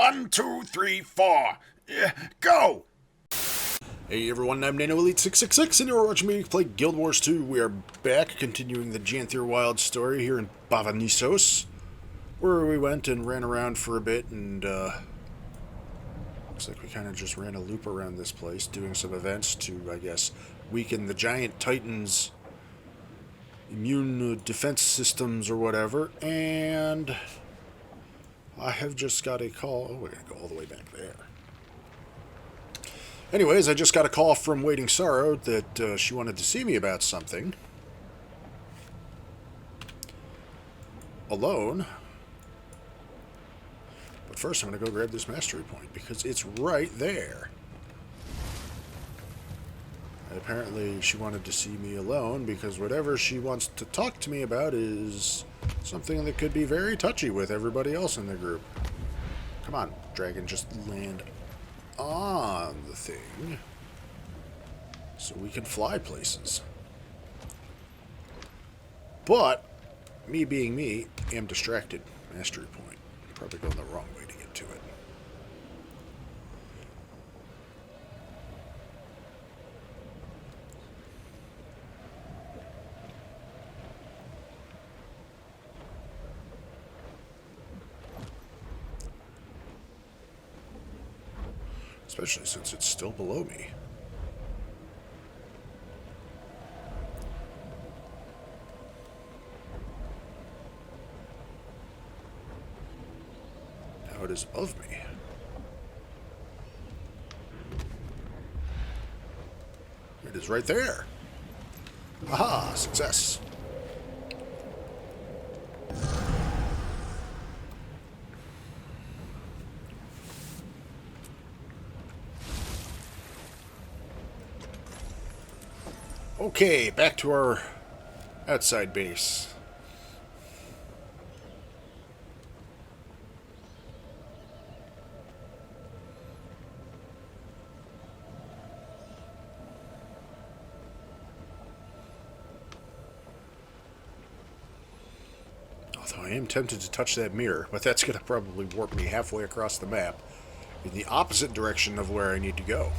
1, 2, 3, 4. Go! Hey everyone, I'm NanoElite666, and you're watching me play Guild Wars 2. We are back, continuing the Janthir Wilds story here in Bava Nisos, where we went and ran around for a bit, and looks like we kind of just ran a loop around this place, doing some events to, I guess, weaken the giant titans' immune defense systems or whatever, and I have just got a call. Oh, we're going to go all the way back there. Anyways, I just got a call from Waiting Sorrow that she wanted to see me about something. Alone. But first I'm going to go grab this mastery point, because it's right there. And apparently she wanted to see me alone, because whatever she wants to talk to me about is something that could be very touchy with everybody else in the group. Come on, dragon, just land on the thing so we can fly places. But me being me, am distracted. Mastery point. Probably going the wrong way to get to it. Especially since it's still below me. Now it is above me. It is right there. Aha! Success. Okay, back to our outside base. Although I am tempted to touch that mirror, but that's going to probably warp me halfway across the map in the opposite direction of where I need to go.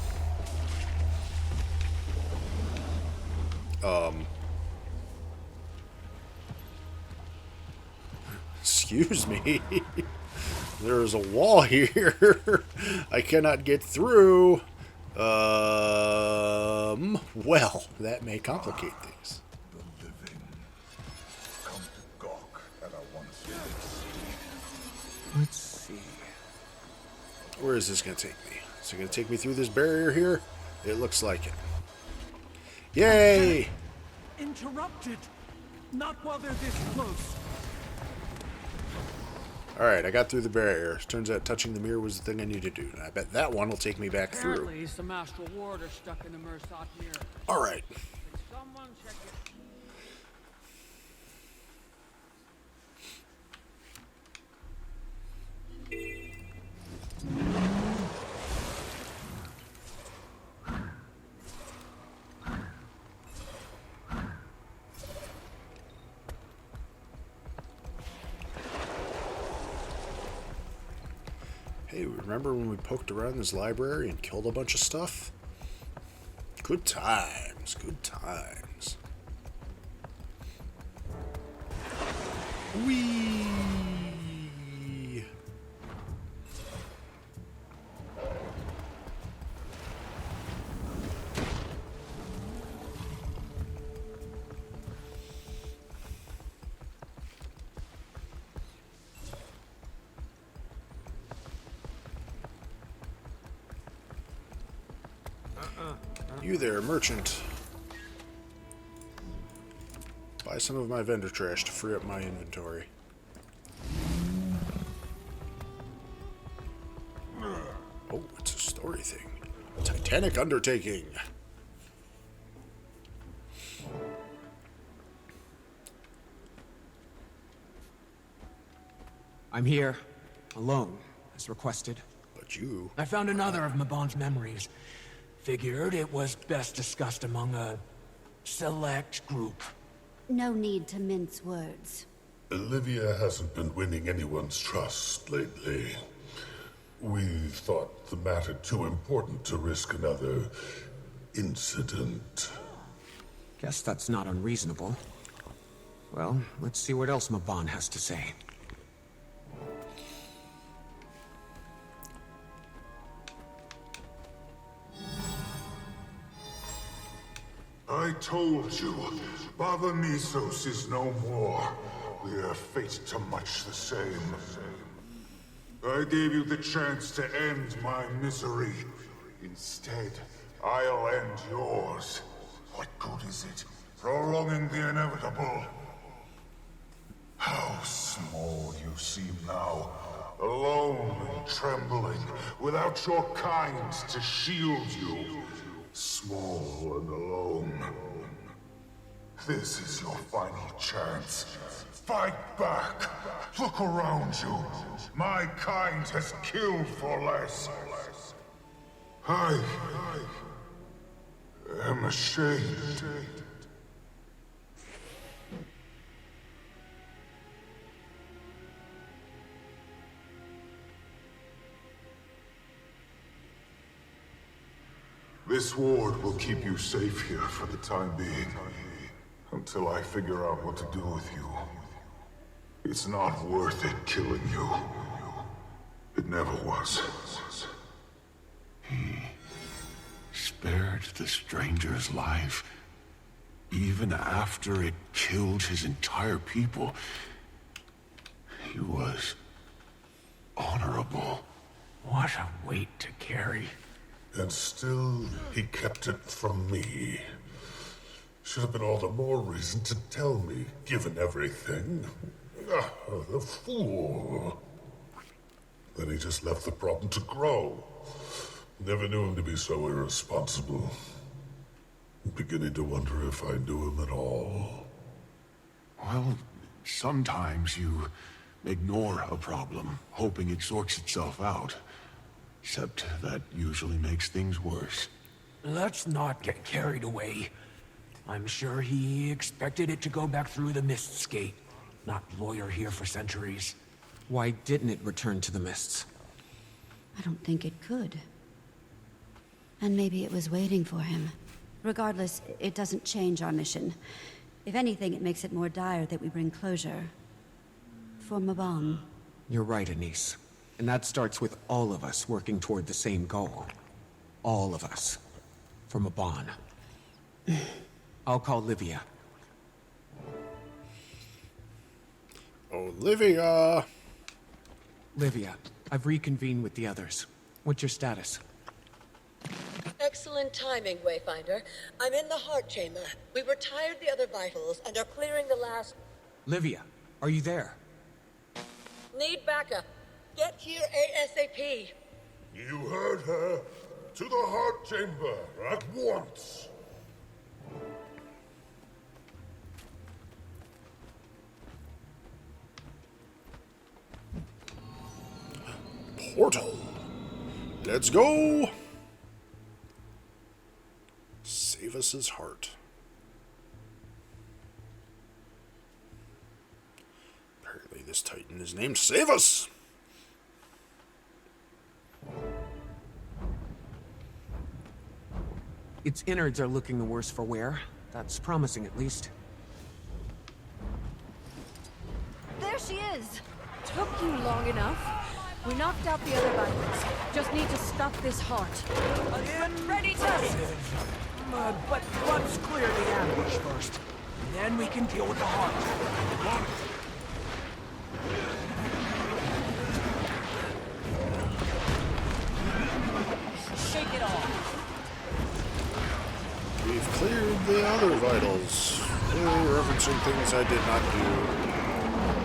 Excuse me. There is a wall here. I cannot get through. Well, that may complicate things. The living come to gawk at our once Let's see. Where is this going to take me? Is it going to take me through this barrier here? It looks like it. Yay! Interrupted. Not while they're this close. Alright, I got through the barrier. Turns out touching the mirror was the thing I needed to do. And I bet that one will take me back through. Apparently, some astral ward are stuck in the Mersat mirror. Alright. Can someone check it? Hey, remember when we poked around this library and killed a bunch of stuff? Good times, good times. Whee! You there, merchant. Buy some of my vendor trash to free up my inventory. Oh, it's a story thing. A titanic undertaking. I'm here, alone, as requested. But you... I found another of Mabon's memories. Figured it was best discussed among a select group. No need to mince words. Livia hasn't been winning anyone's trust lately. We thought the matter too important to risk another incident. Guess that's not unreasonable. Well, let's see what else Mabon has to say. I told you, Bava Nisos is no more. We are fated to much the same. I gave you the chance to end my misery. Instead, I'll end yours. What good is it? Prolonging the inevitable. How small you seem now. Alone and trembling, without your kind to shield you. Small and alone. This is your final chance. Fight back! Look around you. My kind has killed for less. I am ashamed. This ward will keep you safe here for the time being. Until I figure out what to do with you. It's not worth it killing you. It never was. He spared the stranger's life, even after it killed his entire people. He was honorable. What a weight to carry. And still, he kept it from me. Should have been all the more reason to tell me, given everything. Ah, the fool. Then he just left the problem to grow. Never knew him to be so irresponsible. I'm beginning to wonder if I knew him at all. Well, sometimes you ignore a problem, hoping it sorts itself out. Except that usually makes things worse. Let's not get carried away. I'm sure he expected it to go back through the Mist's gate. Not lawyer here for centuries. Why didn't it return to the Mists? I don't think it could. And maybe it was waiting for him. Regardless, it doesn't change our mission. If anything, it makes it more dire that we bring closure. For Mabon. You're right, Anise. And that starts with all of us working toward the same goal. All of us. For Mabon. I'll call Livia. Olivia! Livia, I've reconvened with the others. What's your status? Excellent timing, Wayfinder. I'm in the heart chamber. We retired the other vitals and are clearing the last... Livia, are you there? Need backup. Get here ASAP. You heard her. To the heart chamber, at once. Portal. Let's go! Save us his heart. Apparently this Titan is named Save Us! Its innards are looking the worse for wear. That's promising, at least. There she is! Took you long enough. We knocked out the other vitals. Just need to stop this heart. Ready to... But let's clear the ambush first. Then we can deal with the heart. Shake it off. We've cleared the other vitals. Referencing things I did not do.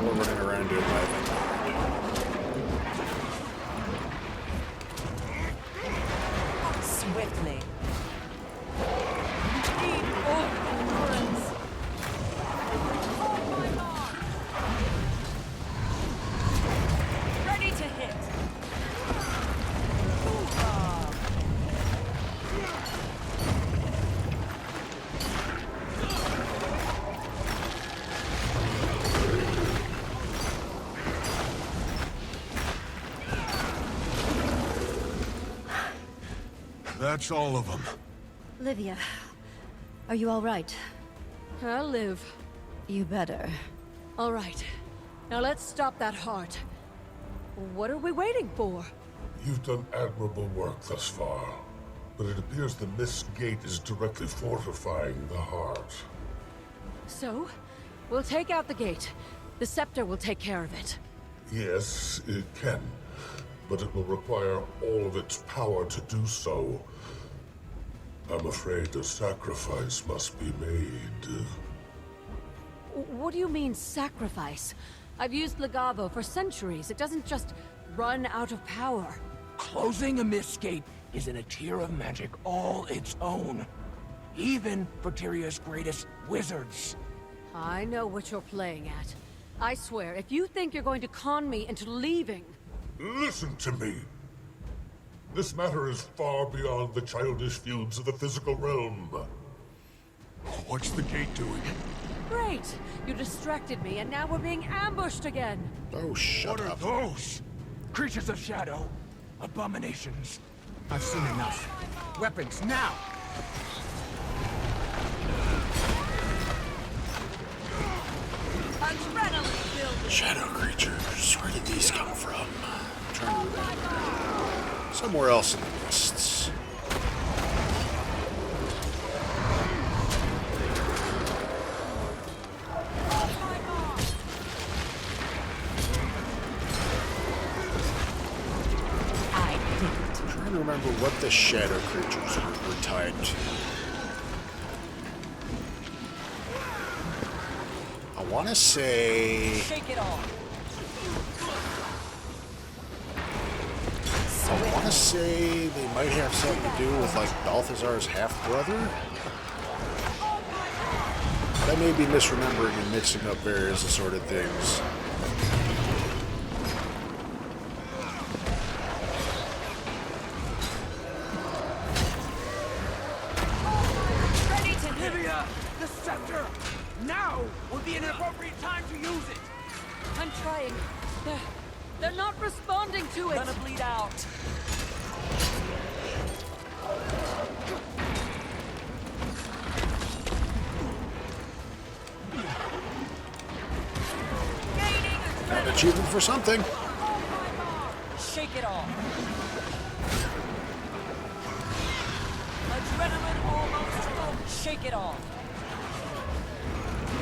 Or running around doing my thing. Swiftly. Need full endurance. Oh my God. Ready to hit. That's all of them. Livia, are you all right? I'll live. You better. All right. Now let's stop that heart. What are we waiting for? You've done admirable work thus far, but it appears the Mist Gate is directly fortifying the heart. So, we'll take out the gate. The scepter will take care of it. Yes, it can, but it will require all of its power to do so. I'm afraid a sacrifice must be made. What do you mean, sacrifice? I've used Legavo for centuries. It doesn't just run out of power. Closing a mist gate is in a tier of magic all its own. Even for Tyria's greatest wizards. I know what you're playing at. I swear, if you think you're going to con me into leaving... Listen to me! This matter is far beyond the childish feuds of the physical realm. What's the gate doing? Great! You distracted me, and now we're being ambushed again! Oh, shut What are up. those? Creatures of shadow. Abominations. I've seen enough. Weapons, now! Adrenaline building! Shadow creatures. Where did these come from? I'm trying to remember. Somewhere else in the mists. I'm trying to remember what the shadow creatures were tied to. I want to say... Shake it off! I want to say they might have something to do with, like, Balthazar's half-brother? But I may be misremembering and mixing up various assorted things. Ready to Livia! The scepter! Now would be an appropriate time to use it! I'm trying. They're not responding to it! Gonna bleed out. An achievement for something. Shake it off. Adrenaline almost full. Shake it off.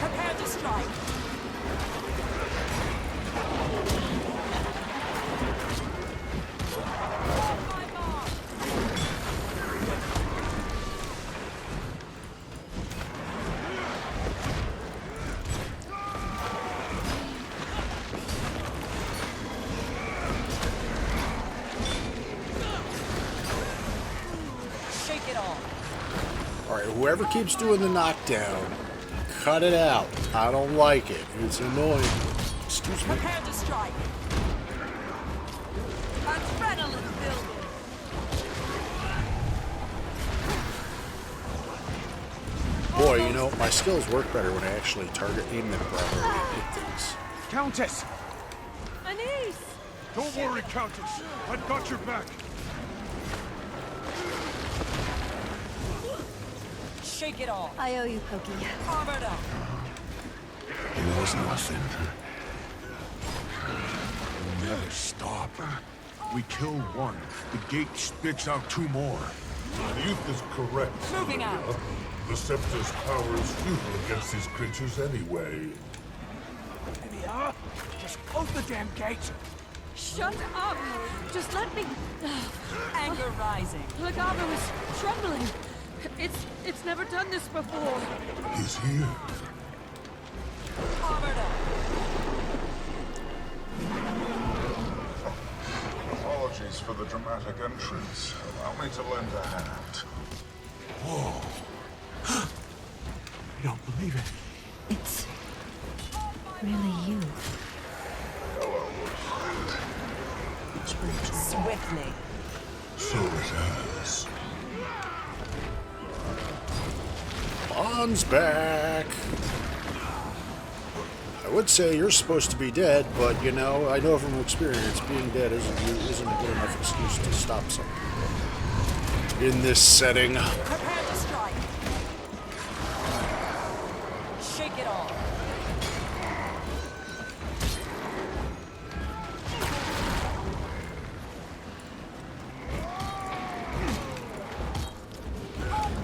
Prepare to strike. Shake it off. Alright, whoever keeps doing the knockdown, cut it out. I don't like it. It's annoying. Excuse me. Prepare to strike. Adrenaline building. Boy, you know, my skills work better when I actually target aim them properly and hit things. Countess! Anise! Don't worry, Countess. I've got your back. Shake it off. I owe you, Pokey. Armored up. It was nothing. We'll never stop. We kill one, the gate spits out two more. Youth is correct. Moving out. The Scepter's power is futile against these creatures anyway. Livia, just close the damn gate! Shut up! Just let me... Anger rising. Legavo is trembling. It's never done this before. He's here. Armored up. Apologies for the dramatic entrance. Allow me to lend a hand. Whoa. I don't believe it. It's really you. Hello, friend. It's been too long. Swiftly. So it has. Bond's back. I would say you're supposed to be dead, but you know, I know from experience being dead isn't a good enough excuse to stop something. in this setting. Prepare to strike. Shake it off.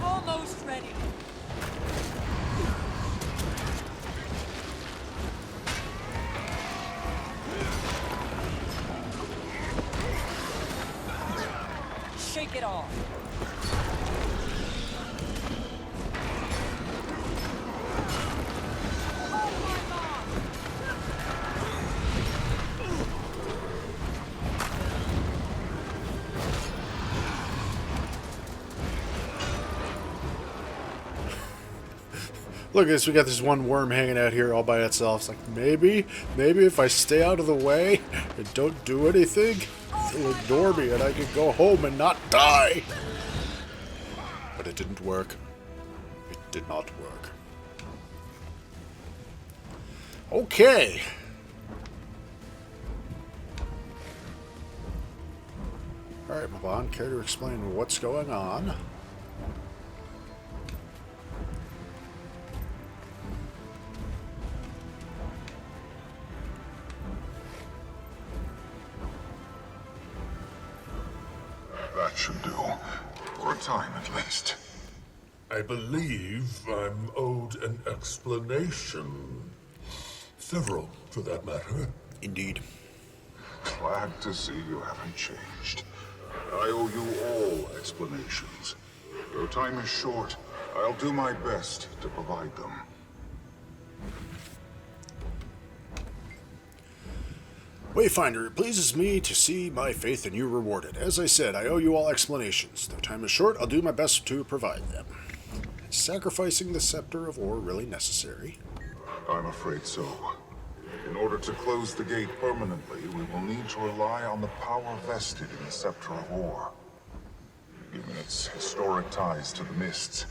Almost ready. Shake it off. Look at this, we got this one worm hanging out here all by itself. It's like, maybe if I stay out of the way and don't do anything, they'll ignore me and I can go home and not die. But it didn't work. It did not work. Okay. Alright, Mabon, care to explain what's going on? That should do. For a time, at least. I believe I'm owed an explanation. Several, for that matter. Indeed. Glad to see you haven't changed. I owe you all explanations. Though time is short, I'll do my best to provide them. Wayfinder, it pleases me to see my faith in you rewarded. As I said, I owe you all explanations. Though time is short, I'll do my best to provide them. Is sacrificing the Scepter of Ore really necessary? I'm afraid so. In order to close the gate permanently, we will need to rely on the power vested in the Scepter of Ore. Given its historic ties to the Mists,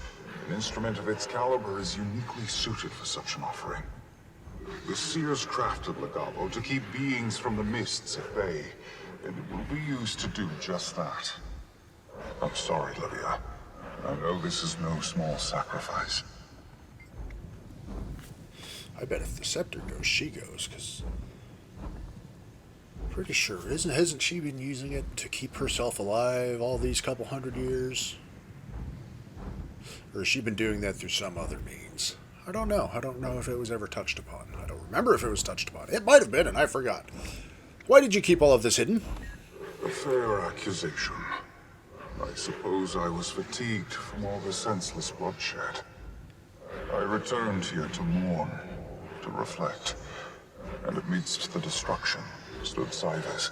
an instrument of its caliber is uniquely suited for such an offering. The Seers crafted Legavo to keep beings from the Mists at bay, and it will be used to do just that. I'm sorry, Livia. I know this is no small sacrifice. I bet if the Scepter goes, she goes, because... Pretty sure, hasn't she been using it to keep herself alive all these couple hundred years? Or has she been doing that through some other means? I don't know. I don't know if it was ever touched upon. I don't remember if it was touched upon. It might have been, and I forgot. Why did you keep all of this hidden? A fair accusation. I suppose I was fatigued from all the senseless bloodshed. I returned here to mourn, to reflect, and amidst the destruction stood Cybers,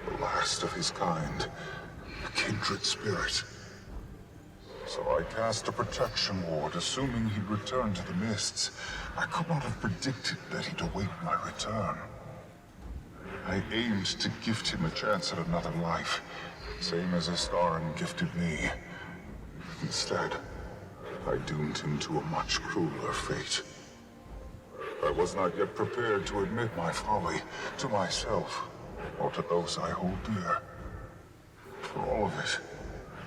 the last of his kind, a kindred spirit. So I cast a protection ward, assuming he'd return to the Mists. I could not have predicted that he'd await my return. I aimed to gift him a chance at another life, same as Astaran gifted me. Instead, I doomed him to a much crueler fate. I was not yet prepared to admit my folly to myself, or to those I hold dear. For all of it,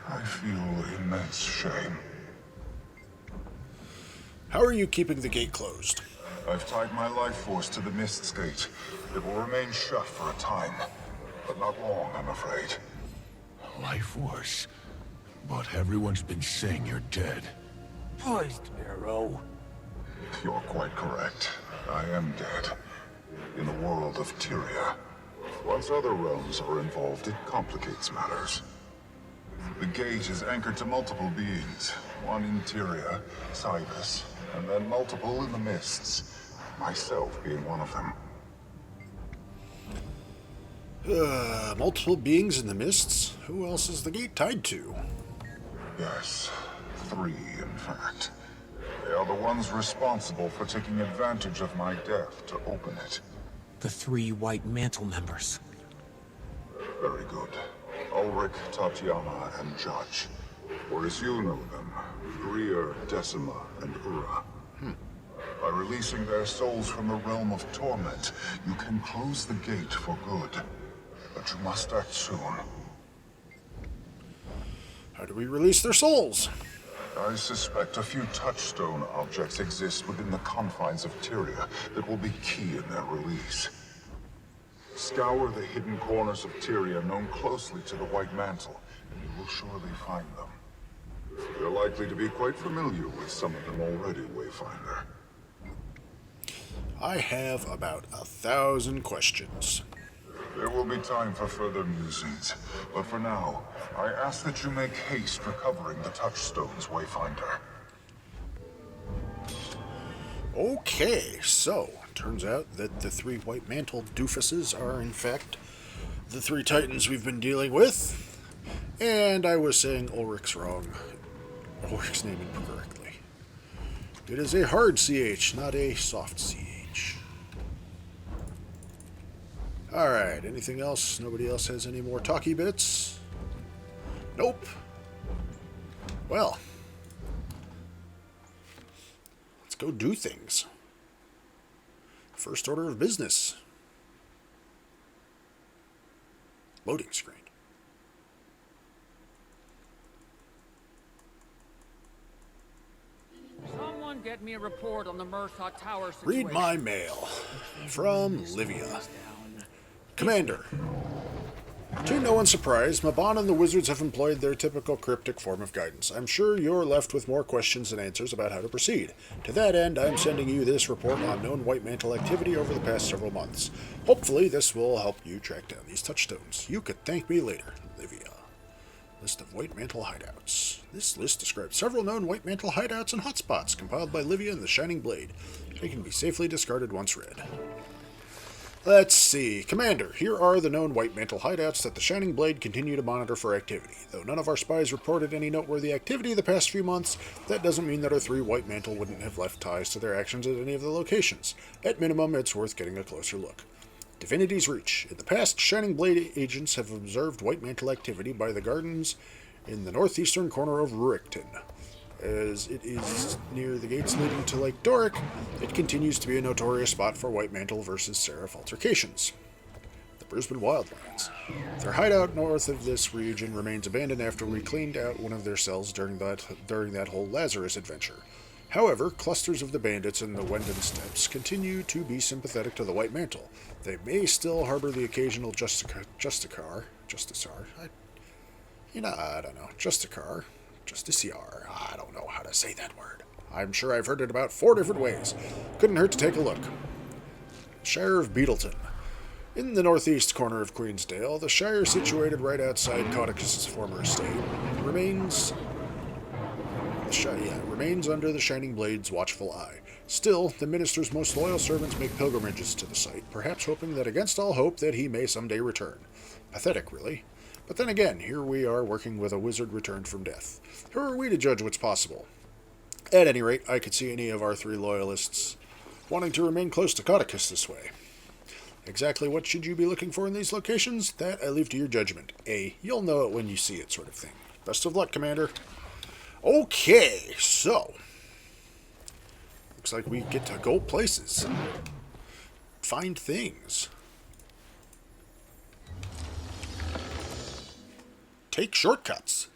I feel immense shame. How are you keeping the gate closed? I've tied my life force to the Mist's gate. It will remain shut for a time, but not long, I'm afraid. Life Force. But everyone's been saying you're dead. Poised arrow. You're quite correct. I am dead. In the world of Tyria. Once other realms are involved, it complicates matters. The gate is anchored to multiple beings. One in Tyria, Cybers, and then multiple in the Mists. Myself being one of them. Multiple beings in the Mists? Who else is the gate tied to? Yes, 3 in fact. They are the ones responsible for taking advantage of my death to open it. The 3 White Mantle members. Very good. Ulrich, Tatiana, and Judge. Or as you know them, Greer, Decima, and Ura. By releasing their souls from the realm of torment, you can close the gate for good. But you must act soon. How do we release their souls? I suspect a few touchstone objects exist within the confines of Tyria that will be key in their release. Scour the hidden corners of Tyria known closely to the White Mantle, and you will surely find them. You're likely to be quite familiar with some of them already, Wayfinder. I have about 1,000 questions. There will be time for further musings, but for now, I ask that you make haste recovering the touchstones, Wayfinder. Okay, so, turns out that the 3 White Mantle doofuses are, in fact, the 3 Titans we've been dealing with. And I was saying Ulrich's wrong. Ulrich's name incorrectly. It is a hard CH, not a soft CH. Alright, anything else? Nobody else has any more talky bits? Nope. Well, let's go do things. First order of business. Loading screen. Someone get me a report on the Murtaugh Tower situation. Read my mail. From Livia. Commander. To no one's surprise, Mabon and the wizards have employed their typical cryptic form of guidance. I'm sure you're left with more questions than answers about how to proceed. To that end, I'm sending you this report on known White Mantle activity over the past several months. Hopefully, this will help you track down these touchstones. You could thank me later, Livia. List of White Mantle hideouts. This list describes several known White Mantle hideouts and hotspots compiled by Livia and the Shining Blade. They can be safely discarded once read. Let's see. Commander, here are the known White Mantle hideouts that the Shining Blade continue to monitor for activity. Though none of our spies reported any noteworthy activity the past few months, that doesn't mean that our 3 White Mantle wouldn't have left ties to their actions at any of the locations. At minimum, it's worth getting a closer look. Divinity's Reach. In the past, Shining Blade agents have observed White Mantle activity by the gardens in the northeastern corner of Rurickton. As it is near the gates leading to Lake Doric, it continues to be a notorious spot for White Mantle versus Seraph altercations. The Brisbane Wildlands. Their hideout north of this region remains abandoned after we cleaned out one of their cells during that whole Lazarus adventure. However, clusters of the bandits in the Wendon Steppes continue to be sympathetic to the White Mantle. They may still harbor the occasional Justicar, I don't know how to say that word. I'm sure I've heard it about 4 different ways. Couldn't hurt to take a look. Shire of Beetleton. In the northeast corner of Queensdale, the Shire, situated right outside Caudicus's former estate, remains under the Shining Blade's watchful eye. Still, the minister's most loyal servants make pilgrimages to the site, perhaps hoping that against all hope that he may someday return. Pathetic, really. But then again, here we are working with a wizard returned from death. Who are we to judge what's possible? At any rate, I could see any of our 3 loyalists wanting to remain close to Caudicus this way. Exactly what should you be looking for in these locations? That I leave to your judgment. You'll know it when you see it sort of thing. Best of luck, Commander. Okay, so looks like we get to go places. Find things. Take shortcuts.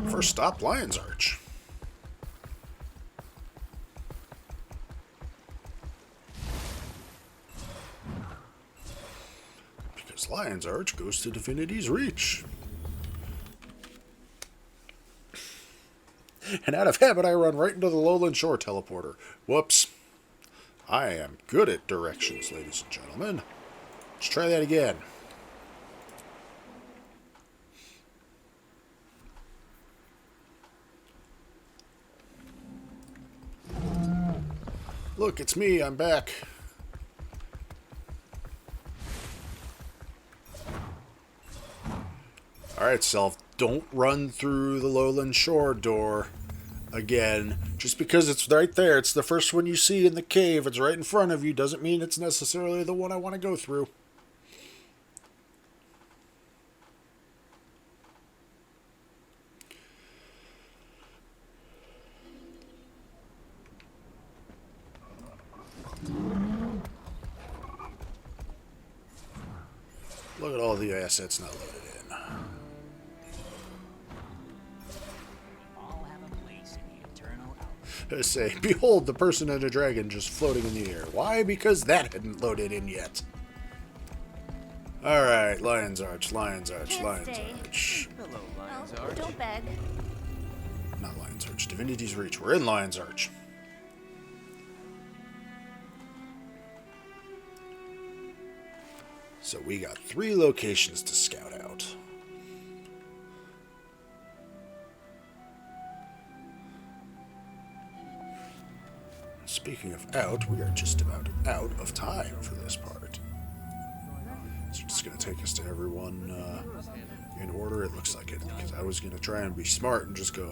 First stop, Lion's Arch. Because Lion's Arch goes to Divinity's Reach. And out of habit, I run right into the Lowland Shore teleporter. Whoops. I am good at directions, ladies and gentlemen. Let's try that again. Look, it's me. I'm back. Alright, Self. Don't run through the Lowland Shore door again. Just because it's right there, it's the first one you see in the cave, it's right in front of you, doesn't mean it's necessarily the one I want to go through. Look at all the assets not loaded in. I say, behold the person and a dragon just floating in the air. Why? Because that hadn't loaded in yet. Alright, Lion's Arch, Lion's Arch, Lion's Arch. Hello, Lion's Arch. Don't beg. Not Lion's Arch, Divinity's Reach. We're in Lion's Arch. So we got 3 locations to scout out. Speaking of out, we are just about out of time for this part. So it's just going to take us to everyone in order. It looks like it, because I was going to try and be smart and just go,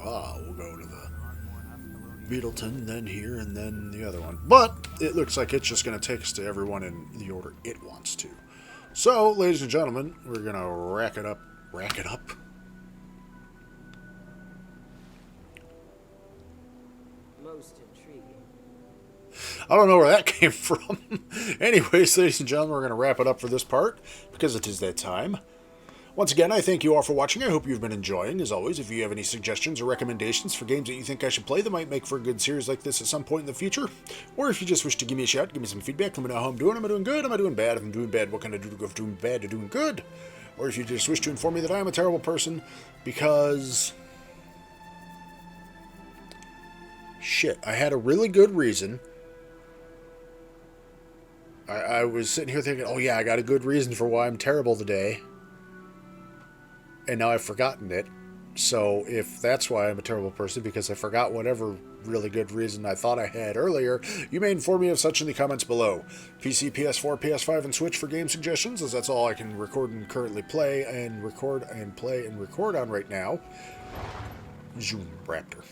we'll go to the Beetleton, then here, and then the other one. But it looks like it's just going to take us to everyone in the order it wants to. So, ladies and gentlemen, we're going to rack it up. Rack it up? Most intriguing. I don't know where that came from. Anyways, ladies and gentlemen, we're going to wrap it up for this part, because it is that time. Once again, I thank you all for watching. I hope you've been enjoying. As always, if you have any suggestions or recommendations for games that you think I should play that might make for a good series like this at some point in the future, or if you just wish to give me a shout, give me some feedback, let me know how I'm doing. Am I doing good? Am I doing bad? If I'm doing bad, what can I do to go from doing bad to doing good? Or if you just wish to inform me that I am a terrible person because... shit, I had a really good reason. I was sitting here thinking, oh yeah, I got a good reason for why I'm terrible today. And now I've forgotten it. So if that's why I'm a terrible person, because I forgot whatever really good reason I thought I had earlier, you may inform me of such in the comments below. PC, PS4, PS5, and Switch for game suggestions, as that's all I can record and currently play and record and play and record on right now. Zoom Raptor.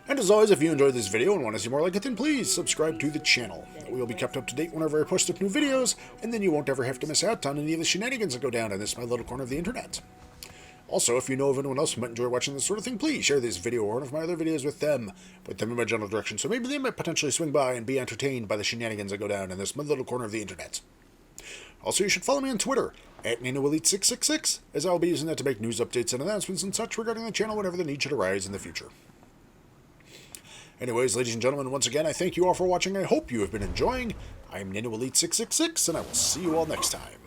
And as always, if you enjoyed this video and want to see more like it, then please subscribe to the channel. We will be kept up to date whenever I post up new videos, and then you won't ever have to miss out on any of the shenanigans that go down in this my little corner of the internet. Also, if you know of anyone else who might enjoy watching this sort of thing, please share this video or one of my other videos with them. Put them in my general direction, so maybe they might potentially swing by and be entertained by the shenanigans that go down in this my little corner of the internet. Also, you should follow me on Twitter, at NanoElite666, as I will be using that to make news updates and announcements and such regarding the channel whenever the need should arise in the future. Anyways, ladies and gentlemen, once again, I thank you all for watching. I hope you have been enjoying. I am NanoElite666, and I will see you all next time.